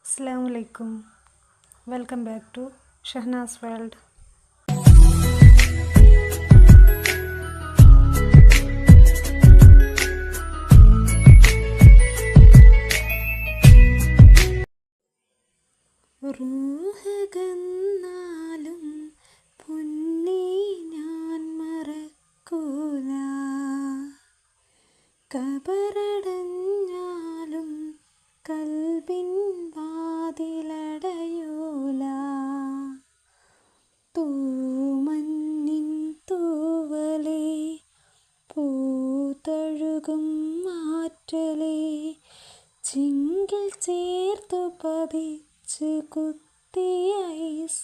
Assalamu alaikum. Welcome back to Shahna's World. റൂഹകന്നാലും പൊന്നേ ഞാൻ മറക്കൂല, കബറടഞ്ഞാലും കൽബിൻ വാതിലടയൂല. തൂമഞ്ഞിൻ തൂവലേ, പൂതഴുകും മാറ്റലേ, ചിങ്കിൽ ചേർത്തു പതിച്ചു കുത്തിയ ഐസ്